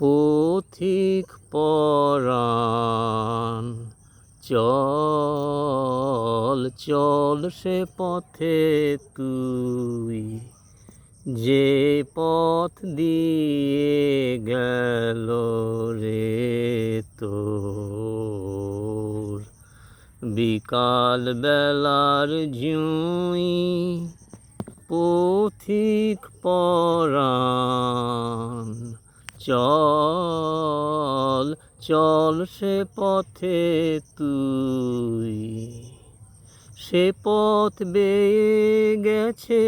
পথিক পরাণ চল চল সে পথে তুই, যে পথ দিয়ে গেল রে তোর বিকাল বেলার জুঁই। পথিক পরাণ চল চল সে পথে তুই, সে পথ বেয়ে গেছে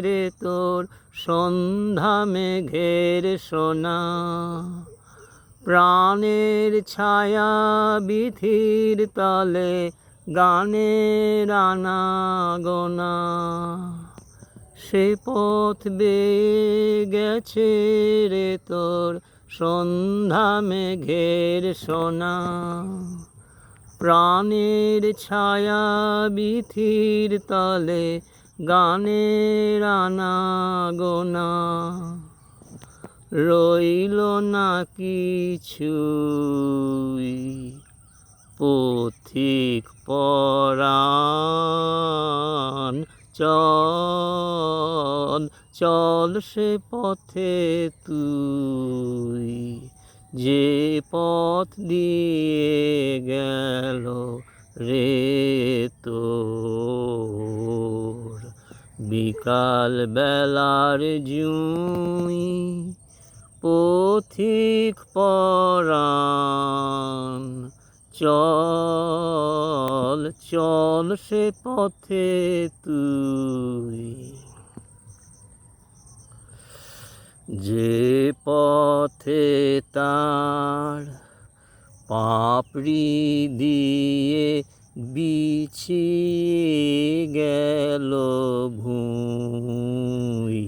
রে তোর সন্ধ্যা মেঘের সোনা। প্রাণের ছায়া বিধির তলে গানের আনাগোনা। সে পথ বেয়ে গেছে রে তোর সন্ধ্যা মেঘের সোনা। প্রাণের ছায়া বিধির তলে গানের আনাগোনা। রইল না কিছুই পথিক পরাণ চল চল সে পথে তুই, যে পথ দিয়ে গেল রে তোর বিকাল বেলার জুঁই। পথিক পরাণ চল চল সে পথে তুই, যে পথে তার পাপড়ি দিয়ে বিছিয়ে গেল ভুঁই।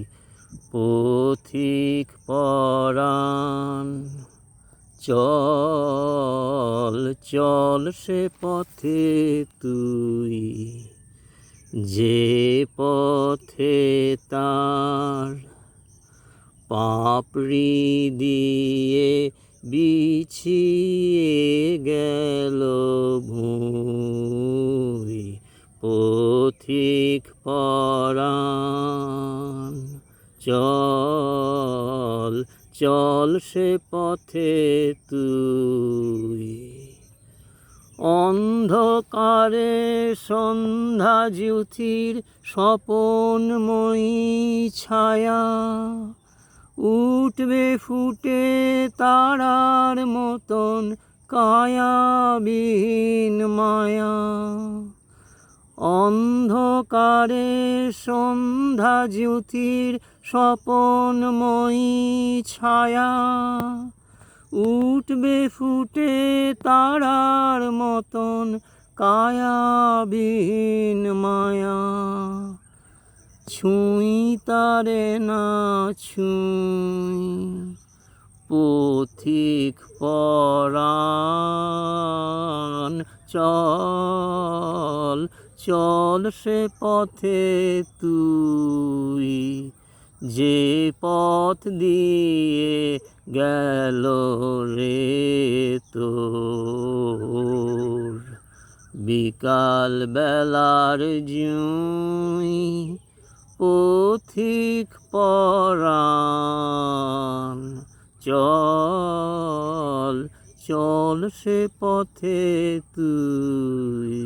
পথিক পরাণ চল চল সে পথে তুই, যে পথে তার পাপড়ি দিয়ে বিছিয়ে গেল ভুঁই। পথিক পরাণ চল চল সে পথে তুই। অন্ধকারে সন্ধ্যা জ্যোতির স্বপনময়ী ছায়া উঠবে ফুটে তারার মতন কায়াবিহীন মায়া। অন্ধকারে সন্ধ্যা জ্যোতির স্বপনময়ী ছায়া উঠবে ফুটে তারার মতন কায়াবিহীন মায়া। ছুঁই তারে না ছুঁই পথিক পরাণ চল চল সে পথে তুই, যে পথ দিয়ে গেল রে তোর বিকাল বেলার জুঁই। পথিক পরাণ চল চল সে পথে তুই।